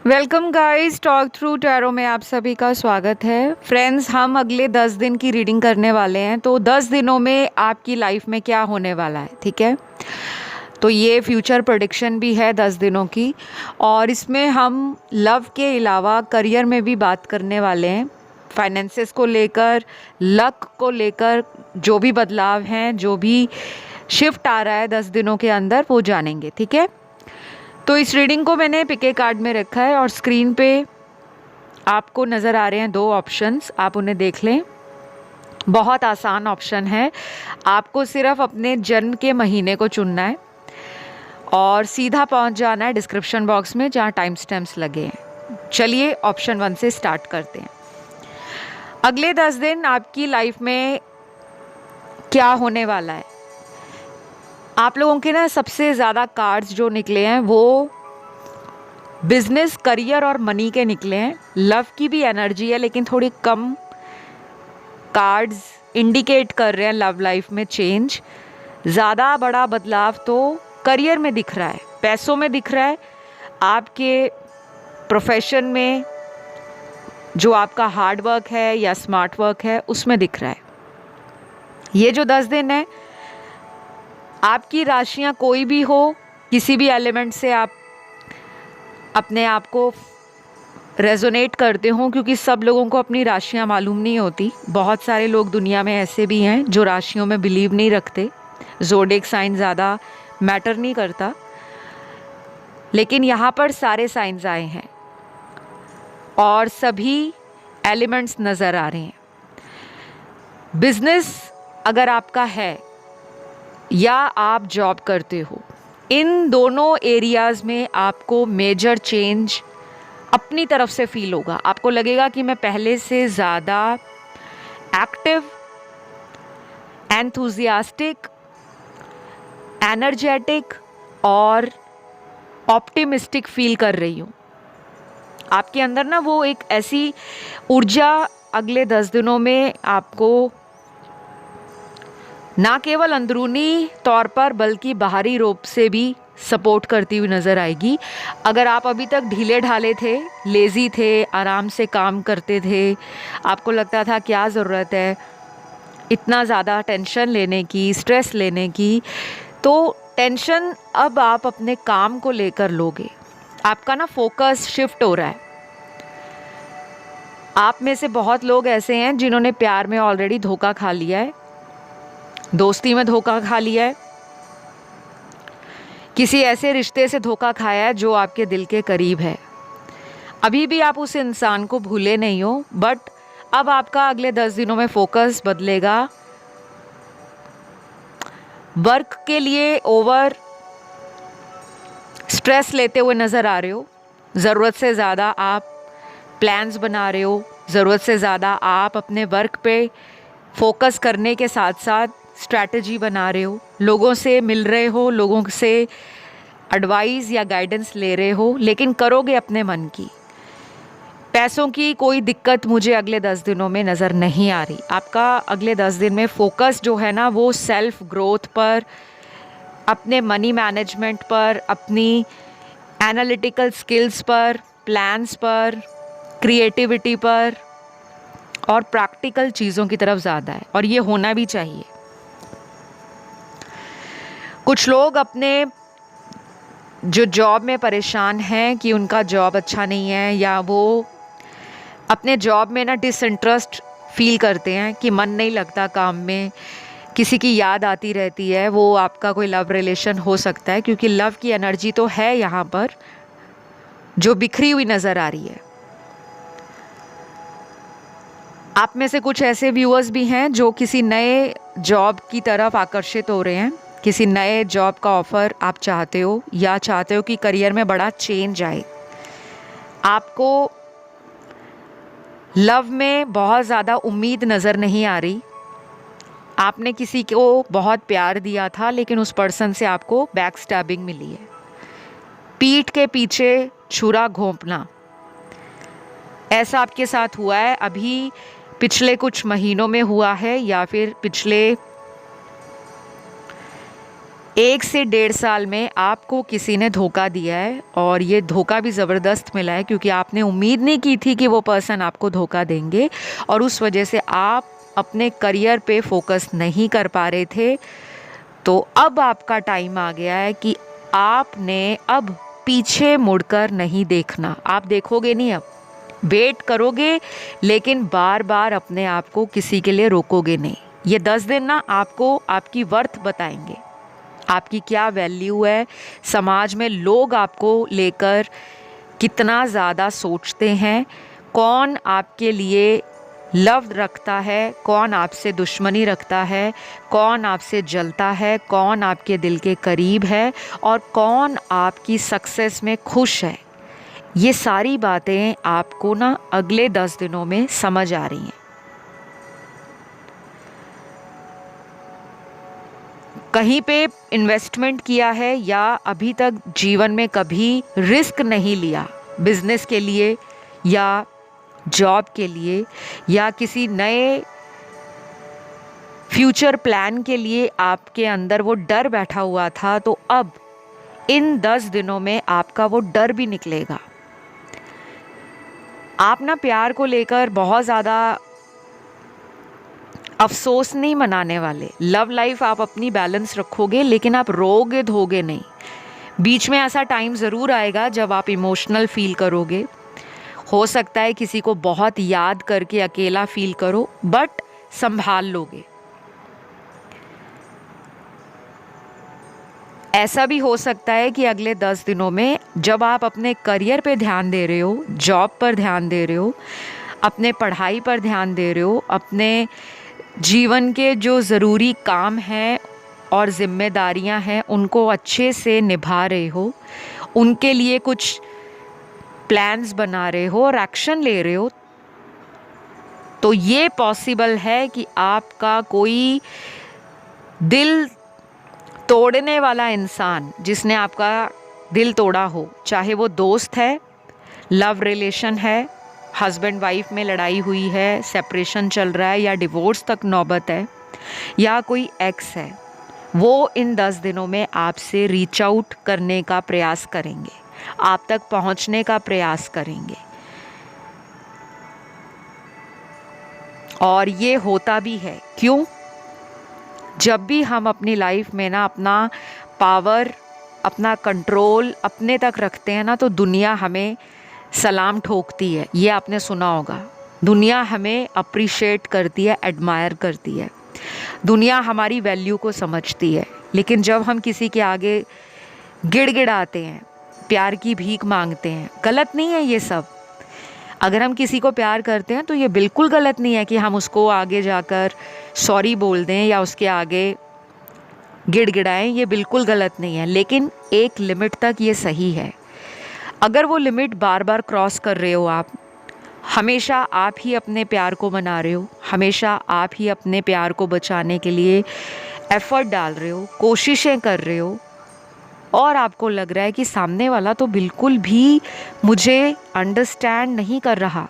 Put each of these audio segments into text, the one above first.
Welcome guys, talk through tarot में आप सभी का स्वागत है। फ्रेंड्स, हम अगले 10 दिन की रीडिंग करने वाले हैं। तो 10 दिनों में आपकी लाइफ में क्या होने वाला है, ठीक है। तो ये फ्यूचर प्रेडिक्शन भी है 10 दिनों की, और इसमें हम लव के अलावा करियर में भी बात करने वाले हैं। फाइनेंसेस को लेकर, लक को लेकर जो भी बदलाव हैं, जो भी शिफ्ट आ रहा है 10 दिनों के अंदर, वो जानेंगे, ठीक है। तो इस रीडिंग को मैंने पिके कार्ड में रखा है और स्क्रीन पे आपको नज़र आ रहे हैं 2 ऑप्शंस, आप उन्हें देख लें। बहुत आसान ऑप्शन है, आपको सिर्फ अपने जन्म के महीने को चुनना है और सीधा पहुंच जाना है डिस्क्रिप्शन बॉक्स में जहां टाइम स्टैम्प्स लगे हैं। चलिए ऑप्शन 1 से स्टार्ट करते हैं। अगले 10 दिन आपकी लाइफ में क्या होने वाला है। आप लोगों के ना सबसे ज़्यादा कार्ड्स जो निकले हैं वो बिजनेस, करियर और मनी के निकले हैं। लव की भी एनर्जी है लेकिन थोड़ी कम कार्ड्स इंडिकेट कर रहे हैं लव लाइफ में चेंज। ज़्यादा बड़ा बदलाव तो करियर में दिख रहा है, पैसों में दिख रहा है, आपके प्रोफेशन में जो आपका हार्ड वर्क है या स्मार्ट वर्क है उसमें दिख रहा है। ये जो 10 दिन है, आपकी राशियां कोई भी हो, किसी भी एलिमेंट से आप अपने आप को रेजोनेट करते हो, क्योंकि सब लोगों को अपनी राशियां मालूम नहीं होती। बहुत सारे लोग दुनिया में ऐसे भी हैं जो राशियों में बिलीव नहीं रखते, ज़ोडिएक साइन ज़्यादा मैटर नहीं करता, लेकिन यहाँ पर सारे साइंस आए हैं और सभी एलिमेंट्स नज़र आ रहे हैं। बिजनेस अगर आपका है या आप जॉब करते हो, इन दोनों एरियाज़ में आपको मेजर चेंज अपनी तरफ से फील होगा। आपको लगेगा कि मैं पहले से ज़्यादा एक्टिव, एंथुजियास्टिक, एनर्जेटिक और ऑप्टिमिस्टिक फील कर रही हूँ। आपके अंदर ना वो एक ऐसी ऊर्जा अगले 10 दिनों में आपको ना केवल अंदरूनी तौर पर बल्कि बाहरी रूप से भी सपोर्ट करती हुई नज़र आएगी। अगर आप अभी तक ढीले ढाले थे, लेज़ी थे, आराम से काम करते थे, आपको लगता था क्या ज़रूरत है इतना ज़्यादा टेंशन लेने की, स्ट्रेस लेने की, तो टेंशन अब आप अपने काम को लेकर लोगे। आपका ना फोकस शिफ्ट हो रहा है। आप में से बहुत लोग ऐसे हैं जिन्होंने प्यार में ऑलरेडी धोखा खा लिया है, दोस्ती में धोखा खा लिया है, किसी ऐसे रिश्ते से धोखा खाया है जो आपके दिल के करीब है। अभी भी आप उस इंसान को भूले नहीं हो, बट अब आपका अगले 10 दिनों में फोकस बदलेगा। वर्क के लिए ओवर स्ट्रेस लेते हुए नज़र आ रहे हो, ज़रूरत से ज़्यादा आप प्लान्स बना रहे हो, ज़रूरत से ज़्यादा आप अपने वर्क पे फोकस करने के साथ साथ स्ट्रैटेजी बना रहे हो, लोगों से मिल रहे हो, लोगों से एडवाइस या गाइडेंस ले रहे हो, लेकिन करोगे अपने मन की। पैसों की कोई दिक्कत मुझे अगले 10 दिनों में नज़र नहीं आ रही। आपका अगले 10 दिन में फोकस जो है ना वो सेल्फ ग्रोथ पर, अपने मनी मैनेजमेंट पर, अपनी एनालिटिकल स्किल्स पर, प्लान्स पर, क्रिएटिविटी पर और प्रैक्टिकल चीज़ों की तरफ ज़्यादा है, और ये होना भी चाहिए। कुछ लोग अपने जो जॉब में परेशान हैं कि उनका जॉब अच्छा नहीं है, या वो अपने जॉब में ना डिसइंटरेस्ट फील करते हैं कि मन नहीं लगता काम में, किसी की याद आती रहती है। वो आपका कोई लव रिलेशन हो सकता है, क्योंकि लव की एनर्जी तो है यहाँ पर जो बिखरी हुई नज़र आ रही है। आप में से कुछ ऐसे व्यूअर्स भी हैं जो किसी नए जॉब की तरफ आकर्षित हो रहे हैं, किसी नए जॉब का ऑफ़र आप चाहते हो, या चाहते हो कि करियर में बड़ा चेंज आए। आपको लव में बहुत ज़्यादा उम्मीद नज़र नहीं आ रही। आपने किसी को बहुत प्यार दिया था लेकिन उस पर्सन से आपको बैक स्टैबिंग मिली है। पीठ के पीछे छुरा घोंपना, ऐसा आपके साथ हुआ है, अभी पिछले कुछ महीनों में हुआ है या फिर पिछले 1 से 1.5 साल में आपको किसी ने धोखा दिया है, और ये धोखा भी ज़बरदस्त मिला है क्योंकि आपने उम्मीद नहीं की थी कि वो पर्सन आपको धोखा देंगे, और उस वजह से आप अपने करियर पे फोकस नहीं कर पा रहे थे। तो अब आपका टाइम आ गया है कि आपने अब पीछे मुड़कर नहीं देखना। आप देखोगे नहीं, अब वेट करोगे, लेकिन बार बार अपने आप को किसी के लिए रोकोगे नहीं। ये 10 दिन ना आपको आपकी वर्थ बताएंगे, आपकी क्या वैल्यू है, समाज में लोग आपको लेकर कितना ज़्यादा सोचते हैं, कौन आपके लिए लव रखता है, कौन आपसे दुश्मनी रखता है, कौन आपसे जलता है, कौन आपके दिल के करीब है, और कौन आपकी सक्सेस में खुश है। ये सारी बातें आपको ना अगले 10 दिनों में समझ आ रही हैं। कहीं पे इन्वेस्टमेंट किया है या अभी तक जीवन में कभी रिस्क नहीं लिया, बिजनेस के लिए या जॉब के लिए या किसी नए फ्यूचर प्लान के लिए, आपके अंदर वो डर बैठा हुआ था, तो अब इन 10 दिनों में आपका वो डर भी निकलेगा। आप ना प्यार को लेकर बहुत ज़्यादा अफसोस नहीं मनाने वाले। लव लाइफ आप अपनी बैलेंस रखोगे, लेकिन आप रोगे धोगे नहीं। बीच में ऐसा टाइम ज़रूर आएगा जब आप इमोशनल फील करोगे, हो सकता है किसी को बहुत याद करके अकेला फील करो, बट संभाल लोगे। ऐसा भी हो सकता है कि अगले 10 दिनों में जब आप अपने करियर पे ध्यान दे रहे हो, जॉब पर ध्यान दे रहे हो, अपने पढ़ाई पर ध्यान दे रहे हो, अपने जीवन के जो ज़रूरी काम हैं और जिम्मेदारियां हैं उनको अच्छे से निभा रहे हो, उनके लिए कुछ प्लान्स बना रहे हो और एक्शन ले रहे हो, तो ये पॉसिबल है कि आपका कोई दिल तोड़ने वाला इंसान, जिसने आपका दिल तोड़ा हो, चाहे वो दोस्त है, लव रिलेशन है, हस्बैंड वाइफ में लड़ाई हुई है, सेपरेशन चल रहा है या डिवोर्स तक नौबत है, या कोई एक्स है, वो इन 10 दिनों में आपसे रीच आउट करने का प्रयास करेंगे, आप तक पहुंचने का प्रयास करेंगे। और ये होता भी है। क्यों? जब भी हम अपनी लाइफ में ना अपना पावर, अपना कंट्रोल अपने तक रखते हैं ना, तो दुनिया हमें सलाम ठोकती है। ये आपने सुना होगा, दुनिया हमें अप्रिशिएट करती है, एडमायर करती है, दुनिया हमारी वैल्यू को समझती है। लेकिन जब हम किसी के आगे गिड़गिड़ाते हैं, प्यार की भीख मांगते हैं, गलत नहीं है ये सब। अगर हम किसी को प्यार करते हैं तो ये बिल्कुल गलत नहीं है कि हम उसको आगे जाकर सॉरी बोल दें या उसके आगे गिड़गिड़ाएं, ये बिल्कुल गलत नहीं है। लेकिन एक लिमिट तक ये सही है। अगर वो लिमिट बार बार क्रॉस कर रहे हो, आप हमेशा आप ही अपने प्यार को मना रहे हो, हमेशा आप ही अपने प्यार को बचाने के लिए एफर्ट डाल रहे हो, कोशिशें कर रहे हो, और आपको लग रहा है कि सामने वाला तो बिल्कुल भी मुझे अंडरस्टैंड नहीं कर रहा,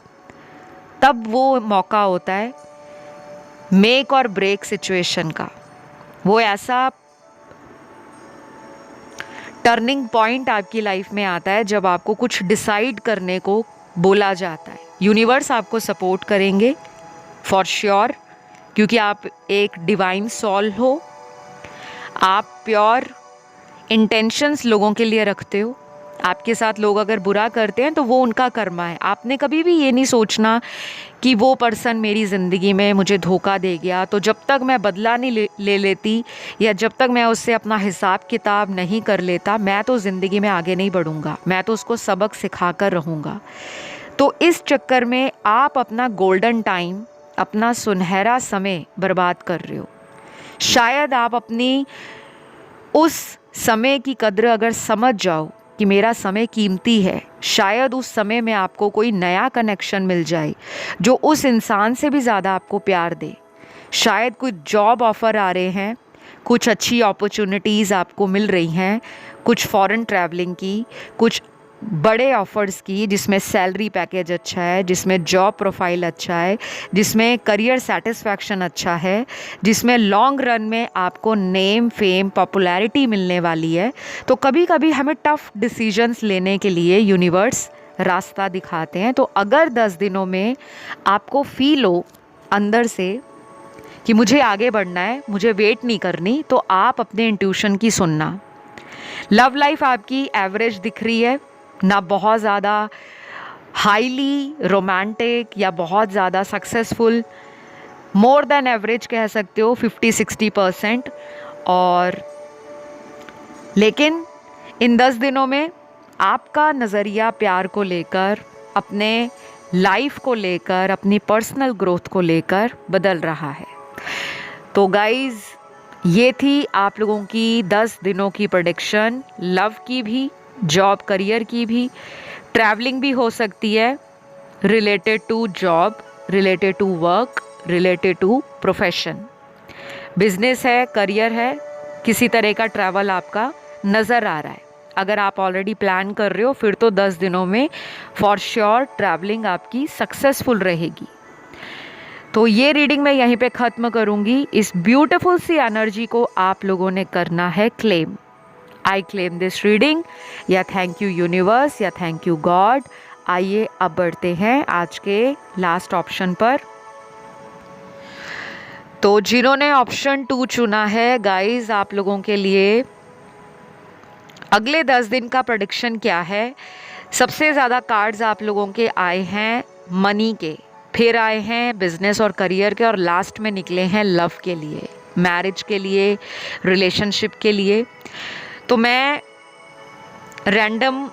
तब वो मौका होता है मेक और ब्रेक सिचुएशन का। वो ऐसा टर्निंग पॉइंट आपकी लाइफ में आता है जब आपको कुछ डिसाइड करने को बोला जाता है। यूनिवर्स आपको सपोर्ट करेंगे फॉर श्योर, क्योंकि आप एक डिवाइन सोल हो, आप प्योर इंटेंशंस लोगों के लिए रखते हो। आपके साथ लोग अगर बुरा करते हैं तो वो उनका कर्मा है। आपने कभी भी ये नहीं सोचना कि वो पर्सन मेरी ज़िंदगी में मुझे धोखा दे गया, तो जब तक मैं बदला नहीं ले लेती या जब तक मैं उससे अपना हिसाब किताब नहीं कर लेता, मैं तो ज़िंदगी में आगे नहीं बढ़ूँगा, मैं तो उसको सबक सिखा कर रहूँगा। तो इस चक्कर में आप अपना गोल्डन टाइम, अपना सुनहरा समय बर्बाद कर रहे हो। शायद आप अपनी उस समय की कद्र अगर समझ जाओ कि मेरा समय कीमती है, शायद उस समय में आपको कोई नया कनेक्शन मिल जाए जो उस इंसान से भी ज़्यादा आपको प्यार दे। शायद कुछ जॉब ऑफ़र आ रहे हैं, कुछ अच्छी अपॉर्चुनिटीज़ आपको मिल रही हैं, कुछ फॉरेन ट्रैवलिंग की, कुछ बड़े ऑफर्स की, जिसमें सैलरी पैकेज अच्छा है, जिसमें जॉब प्रोफाइल अच्छा है, जिसमें करियर सेटिस्फैक्शन अच्छा है, जिसमें लॉन्ग रन में आपको नेम फेम पॉपुलैरिटी मिलने वाली है, तो कभी कभी हमें टफ डिसीजंस लेने के लिए यूनिवर्स रास्ता दिखाते हैं। तो अगर 10 दिनों में आपको फील हो अंदर से कि मुझे आगे बढ़ना है, मुझे वेट नहीं करनी, तो आप अपने इंट्यूशन की सुनना। लव लाइफ आपकी एवरेज दिख रही है, ना बहुत ज़्यादा हाईली रोमांटिक या बहुत ज़्यादा सक्सेसफुल, मोर देन एवरेज कह सकते हो, 50-60%। और लेकिन इन 10 दिनों में आपका नज़रिया प्यार को लेकर, अपने लाइफ को लेकर, अपनी पर्सनल ग्रोथ को लेकर बदल रहा है। तो गाइज़, ये थी आप लोगों की 10 दिनों की प्रेडिक्शन, लव की भी, जॉब करियर की भी, ट्रैवलिंग भी हो सकती है related to job, related to work, related to profession, business है, करियर है, किसी तरह का ट्रैवल आपका नज़र आ रहा है। अगर आप ऑलरेडी प्लान कर रहे हो फिर तो 10 दिनों में फॉर श्योर ट्रैवलिंग आपकी सक्सेसफुल रहेगी। तो ये रीडिंग मैं यहीं पे ख़त्म करूँगी। इस ब्यूटीफुल सी एनर्जी को आप लोगों ने करना है claim. I claim this reading, या थैंक यू यूनिवर्स, या थैंक यू गॉड। आइए अब बढ़ते हैं आज के लास्ट ऑप्शन पर। तो जिन्होंने ऑप्शन 2 चुना है गाइज, आप लोगों के लिए अगले 10 दिन का प्रेडिक्शन क्या है। सबसे ज़्यादा कार्ड्स आप लोगों के आए हैं मनी के, फिर आए हैं बिजनेस और करियर के, और लास्ट में निकले हैं लव के लिए, मैरिज के लिए, रिलेशनशिप के लिए। तो मैं रैंडम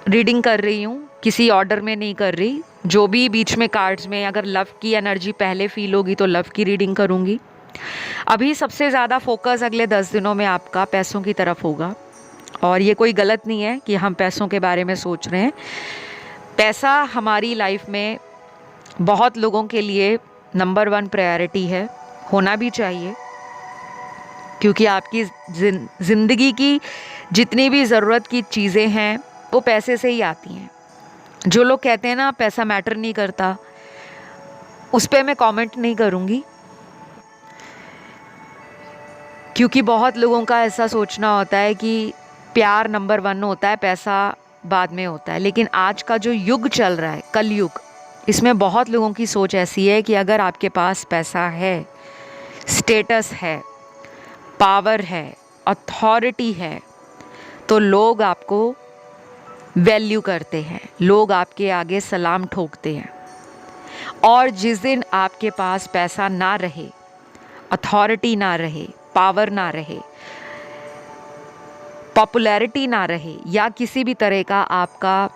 रीडिंग कर रही हूँ, किसी ऑर्डर में नहीं कर रही। जो भी बीच में कार्ड्स में अगर लव की एनर्जी पहले फील होगी तो लव की रीडिंग करूँगी। अभी सबसे ज़्यादा फोकस अगले 10 दिनों में आपका पैसों की तरफ होगा, और ये कोई गलत नहीं है कि हम पैसों के बारे में सोच रहे हैं। पैसा हमारी लाइफ में बहुत लोगों के लिए नंबर 1 प्रायोरिटी है, होना भी चाहिए, क्योंकि आपकी ज़िंदगी की जितनी भी ज़रूरत की चीज़ें हैं वो पैसे से ही आती हैं। जो लोग कहते हैं ना पैसा मैटर नहीं करता, उस पर मैं कमेंट नहीं करूँगी, क्योंकि बहुत लोगों का ऐसा सोचना होता है कि प्यार नंबर 1 होता है, पैसा बाद में होता है। लेकिन आज का जो युग चल रहा है, कलयुग, इसमें बहुत लोगों की सोच ऐसी है कि अगर आपके पास पैसा है, स्टेटस है, पावर है, अथॉरिटी है, तो लोग आपको वैल्यू करते हैं, लोग आपके आगे सलाम ठोकते हैं। और जिस दिन आपके पास पैसा ना रहे, अथॉरिटी ना रहे, पावर ना रहे, पॉपुलैरिटी ना रहे, या किसी भी तरह का आपका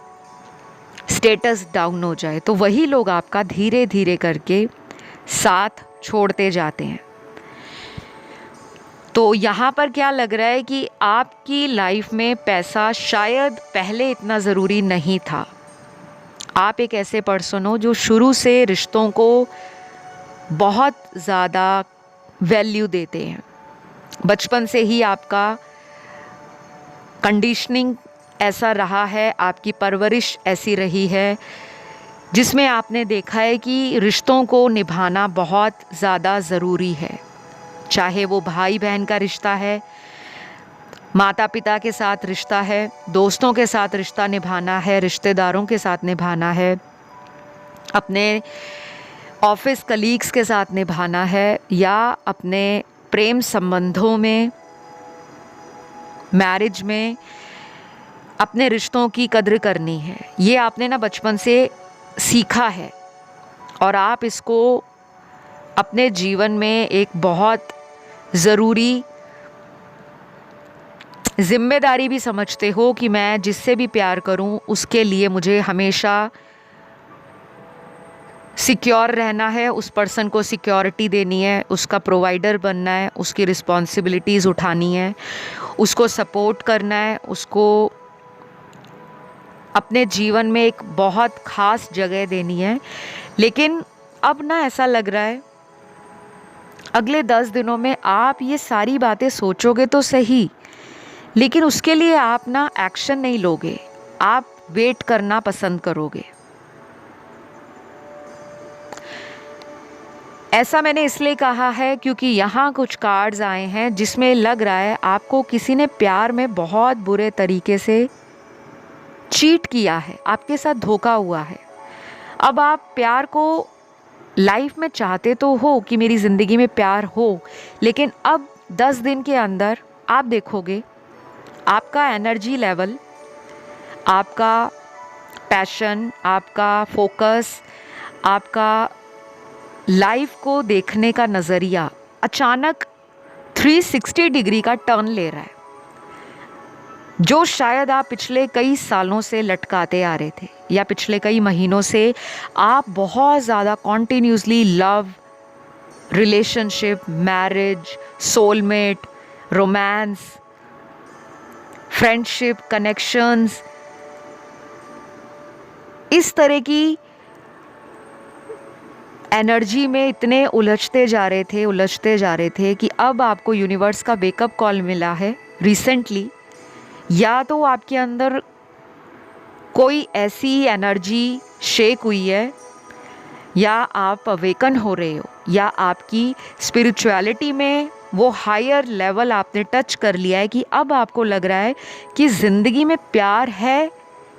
स्टेटस डाउन हो जाए, तो वही लोग आपका धीरे धीरे करके साथ छोड़ते जाते हैं। तो यहाँ पर क्या लग रहा है कि आपकी लाइफ में पैसा शायद पहले इतना ज़रूरी नहीं था। आप एक ऐसे पर्सन हो जो शुरू से रिश्तों को बहुत ज़्यादा वैल्यू देते हैं। बचपन से ही आपका कंडीशनिंग ऐसा रहा है, आपकी परवरिश ऐसी रही है, जिसमें आपने देखा है कि रिश्तों को निभाना बहुत ज़्यादा ज़रूरी है। चाहे वो भाई बहन का रिश्ता है, माता पिता के साथ रिश्ता है, दोस्तों के साथ रिश्ता निभाना है, रिश्तेदारों के साथ निभाना है, अपने ऑफिस कलीग्स के साथ निभाना है, या अपने प्रेम संबंधों में, मैरिज में अपने रिश्तों की कद्र करनी है। ये आपने ना बचपन से सीखा है, और आप इसको अपने जीवन में एक बहुत ज़रूरी जिम्मेदारी भी समझते हो कि मैं जिससे भी प्यार करूं उसके लिए मुझे हमेशा सिक्योर रहना है, उस पर्सन को सिक्योरिटी देनी है, उसका प्रोवाइडर बनना है, उसकी रिस्पॉन्सिबिलिटीज़ उठानी है, उसको सपोर्ट करना है, उसको अपने जीवन में एक बहुत ख़ास जगह देनी है। लेकिन अब ना ऐसा लग रहा है अगले 10 दिनों में आप ये सारी बातें सोचोगे तो सही, लेकिन उसके लिए आप ना एक्शन नहीं लोगे, आप वेट करना पसंद करोगे। ऐसा मैंने इसलिए कहा है क्योंकि यहाँ कुछ कार्ड्स आए हैं जिसमें लग रहा है आपको किसी ने प्यार में बहुत बुरे तरीके से चीट किया है, आपके साथ धोखा हुआ है। अब आप प्यार को लाइफ में चाहते तो हो कि मेरी ज़िंदगी में प्यार हो, लेकिन अब 10 दिन के अंदर आप देखोगे आपका एनर्जी लेवल, आपका पैशन, आपका फोकस, आपका लाइफ को देखने का नज़रिया अचानक 360 डिग्री का टर्न ले रहा है, जो शायद आप पिछले कई सालों से लटकाते आ रहे थे या पिछले कई महीनों से आप बहुत ज़्यादा continuously love, relationship, marriage, soulmate, romance, friendship, connections, इस तरह की एनर्जी में इतने उलझते जा रहे थे कि अब आपको यूनिवर्स का वेकअप कॉल मिला है रिसेंटली। या तो आपके अंदर कोई ऐसी एनर्जी शेक हुई है, या आप अवेकन हो रहे हो, या आपकी स्पिरिचुअलिटी में वो हायर लेवल आपने टच कर लिया है कि अब आपको लग रहा है कि ज़िंदगी में प्यार है,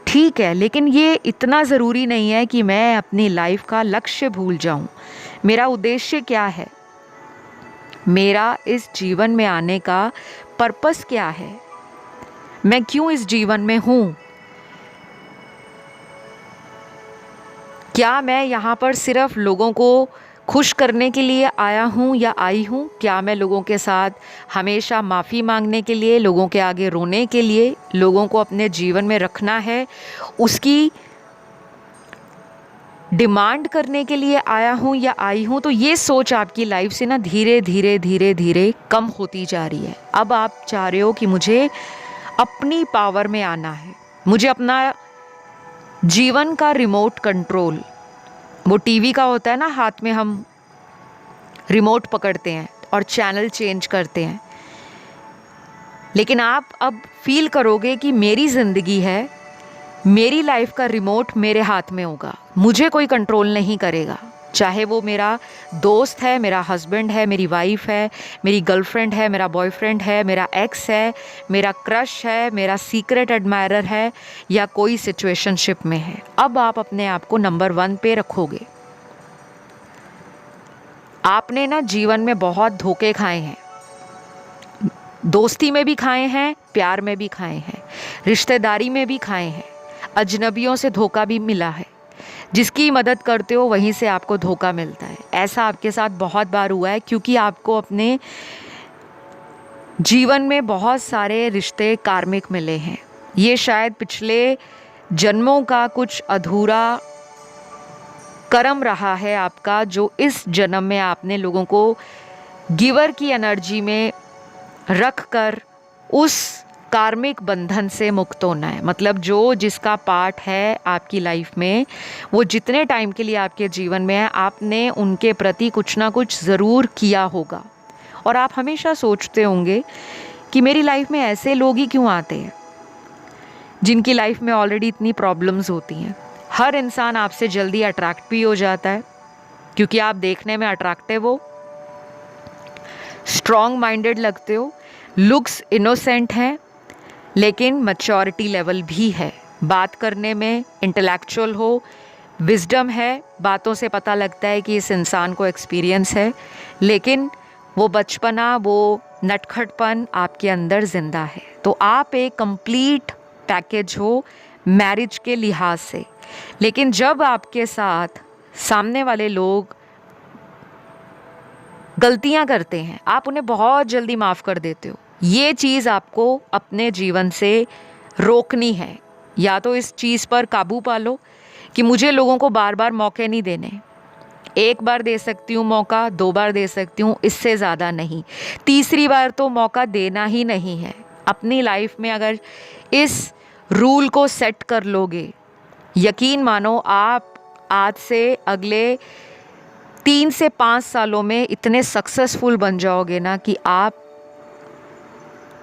ठीक है, लेकिन ये इतना ज़रूरी नहीं है कि मैं अपनी लाइफ का लक्ष्य भूल जाऊं। मेरा उद्देश्य क्या है, मेरा इस जीवन में आने का पर्पस क्या है, मैं क्यों इस जीवन में हूँ, क्या मैं यहाँ पर सिर्फ लोगों को खुश करने के लिए आया हूँ या आई हूँ, क्या मैं लोगों के साथ हमेशा माफ़ी मांगने के लिए, लोगों के आगे रोने के लिए, लोगों को अपने जीवन में रखना है, उसकी डिमांड करने के लिए आया हूँ या आई हूँ। तो ये सोच आपकी लाइफ से ना धीरे धीरे कम होती जा रही है। अब आप चाह रहे हो कि मुझे अपनी पावर में आना है, मुझे अपना जीवन का रिमोट कंट्रोल, वो टीवी का होता है ना, हाथ में हम रिमोट पकड़ते हैं और चैनल चेंज करते हैं, लेकिन आप अब फील करोगे कि मेरी ज़िंदगी है, मेरी लाइफ का रिमोट मेरे हाथ में होगा, मुझे कोई कंट्रोल नहीं करेगा। चाहे वो मेरा दोस्त है, मेरा हस्बैंड है, मेरी वाइफ है, मेरी गर्लफ्रेंड है, मेरा बॉयफ्रेंड है, मेरा एक्स है, मेरा क्रश है, मेरा सीक्रेट एडमायरर है, या कोई सिचुएशनशिप में है। अब आप अपने आप को नंबर 1 पे रखोगे। आपने ना जीवन में बहुत धोखे खाए हैं, दोस्ती में भी खाए हैं, प्यार में भी खाए हैं, रिश्तेदारी में भी खाए हैं, अजनबियों से धोखा भी मिला है। जिसकी मदद करते हो वहीं से आपको धोखा मिलता है। ऐसा आपके साथ बहुत बार हुआ है क्योंकि आपको अपने जीवन में बहुत सारे रिश्ते कार्मिक मिले हैं। ये शायद पिछले जन्मों का कुछ अधूरा कर्म रहा है आपका, जो इस जन्म में आपने लोगों को गिवर की एनर्जी में रख कर उस कार्मिक बंधन से मुक्त होना है। मतलब जो जिसका पार्ट है आपकी लाइफ में, वो जितने टाइम के लिए आपके जीवन में है, आपने उनके प्रति कुछ ना कुछ ज़रूर किया होगा। और आप हमेशा सोचते होंगे कि मेरी लाइफ में ऐसे लोग ही क्यों आते हैं जिनकी लाइफ में ऑलरेडी इतनी प्रॉब्लम्स होती हैं। हर इंसान आपसे जल्दी अट्रैक्ट भी हो जाता है क्योंकि आप देखने में अट्रैक्टिव हो, स्ट्रॉन्ग माइंडेड लगते हो, लुक्स इनोसेंट हैं, लेकिन मैच्योरिटी लेवल भी है, बात करने में इंटेलेक्चुअल हो, विजडम है, बातों से पता लगता है कि इस इंसान को एक्सपीरियंस है, लेकिन वो बचपना, वो नटखटपन आपके अंदर ज़िंदा है। तो आप एक कंप्लीट पैकेज हो मैरिज के लिहाज से। लेकिन जब आपके साथ सामने वाले लोग गलतियां करते हैं, आप उन्हें बहुत जल्दी माफ़ कर देते हो। ये चीज़ आपको अपने जीवन से रोकनी है। या तो इस चीज़ पर काबू पा लो कि मुझे लोगों को बार बार मौके नहीं देने, एक बार दे सकती हूँ मौका, 2 बार दे सकती हूँ, इससे ज़्यादा नहीं, तीसरी बार तो मौका देना ही नहीं है। अपनी लाइफ में अगर इस रूल को सेट कर लोगे, यकीन मानो आप आज से अगले 3 से 5 सालों में इतने सक्सेसफुल बन जाओगे ना कि आप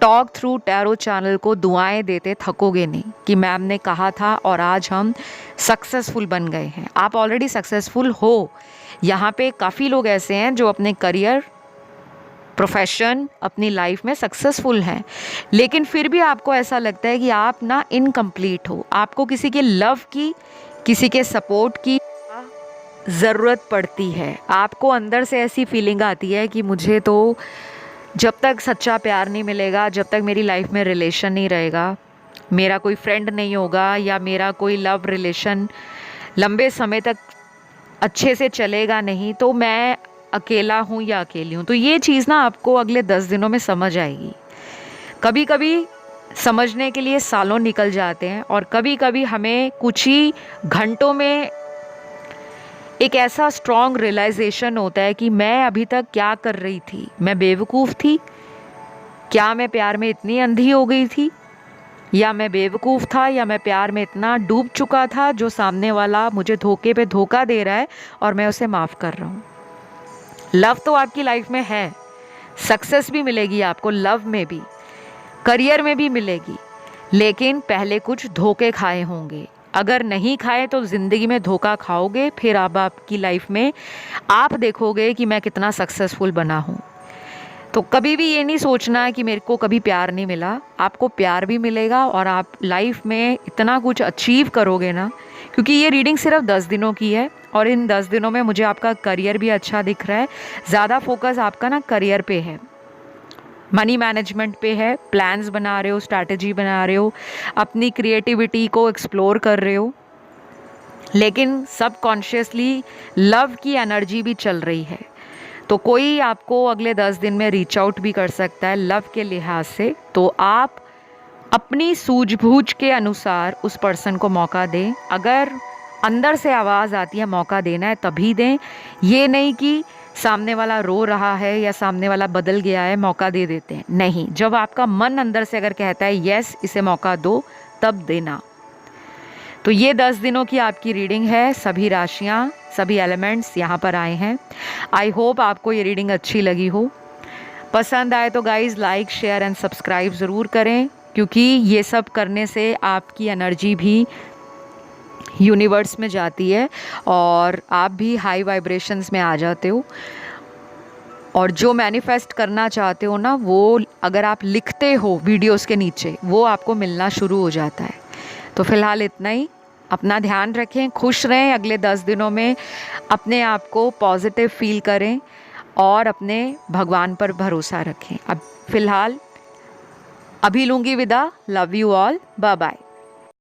टॉक थ्रू टैरो चैनल को दुआएं देते थकोगे नहीं कि मैम ने कहा था और आज हम सक्सेसफुल बन गए हैं। आप ऑलरेडी सक्सेसफुल हो। यहाँ पे काफ़ी लोग ऐसे हैं जो अपने करियर, प्रोफेशन, अपनी लाइफ में सक्सेसफुल हैं, लेकिन फिर भी आपको ऐसा लगता है कि आप ना इनकम्प्लीट हो। आपको किसी के लव की, किसी के सपोर्ट की ज़रूरत पड़ती है। आपको अंदर से ऐसी फीलिंग आती है कि मुझे तो जब तक सच्चा प्यार नहीं मिलेगा, जब तक मेरी लाइफ में रिलेशन नहीं रहेगा, मेरा कोई फ्रेंड नहीं होगा या मेरा कोई लव रिलेशन लंबे समय तक अच्छे से चलेगा नहीं, तो मैं अकेला हूँ या अकेली हूँ। तो ये चीज़ ना आपको अगले 10 दिनों में समझ आएगी। कभी कभी समझने के लिए सालों निकल जाते हैं और कभी कभी हमें कुछ ही घंटों में एक ऐसा स्ट्रॉन्ग रियलाइजेशन होता है कि मैं अभी तक क्या कर रही थी, मैं बेवकूफ़ थी क्या, मैं प्यार में इतनी अंधी हो गई थी, या मैं बेवकूफ़ था, या मैं प्यार में इतना डूब चुका था जो सामने वाला मुझे धोखे पे धोखा दे रहा है और मैं उसे माफ़ कर रहा हूँ। लव तो आपकी लाइफ में है, सक्सेस भी मिलेगी आपको, लव में भी, करियर में भी मिलेगी, लेकिन पहले कुछ धोखे खाए होंगे। अगर नहीं खाए तो ज़िंदगी में धोखा खाओगे, फिर आप आपकी लाइफ में आप देखोगे कि मैं कितना सक्सेसफुल बना हूँ। तो कभी भी ये नहीं सोचना कि मेरे को कभी प्यार नहीं मिला, आपको प्यार भी मिलेगा और आप लाइफ में इतना कुछ अचीव करोगे ना, क्योंकि ये रीडिंग सिर्फ 10 दिनों की है और इन 10 दिनों में मुझे आपका करियर भी अच्छा दिख रहा है। ज़्यादा फोकस आपका ना करियर पे है, मनी मैनेजमेंट पे है, प्लान्स बना रहे हो, स्ट्रैटेजी बना रहे हो, अपनी क्रिएटिविटी को एक्सप्लोर कर रहे हो, लेकिन सबकॉन्शियसली लव की एनर्जी भी चल रही है। तो कोई आपको अगले 10 दिन में रीच आउट भी कर सकता है लव के लिहाज से, तो आप अपनी सूझबूझ के अनुसार उस पर्सन को मौका दें। अगर अंदर से आवाज़ आती है मौका देना है तभी दें, ये नहीं कि सामने वाला रो रहा है या सामने वाला बदल गया है मौका दे देते हैं, नहीं। जब आपका मन अंदर से अगर कहता है यस इसे मौका दो, तब देना। तो ये 10 दिनों की आपकी रीडिंग है, सभी राशियाँ, सभी एलिमेंट्स यहाँ पर आए हैं। आई होप आपको ये रीडिंग अच्छी लगी हो। पसंद आए तो guys like, share and subscribe ज़रूर करें, क्योंकि ये सब करने से आपकी एनर्जी भी यूनिवर्स में जाती है और आप भी हाई वाइब्रेशंस में आ जाते हो। और जो मैनिफेस्ट करना चाहते हो ना, वो अगर आप लिखते हो वीडियोस के नीचे, वो आपको मिलना शुरू हो जाता है। तो फ़िलहाल इतना ही। अपना ध्यान रखें, खुश रहें। अगले 10 दिनों में अपने आप को पॉजिटिव फील करें और अपने भगवान पर भरोसा रखें। अब फ़िलहाल अभी लूँगी विदा। Love you all, bye bye.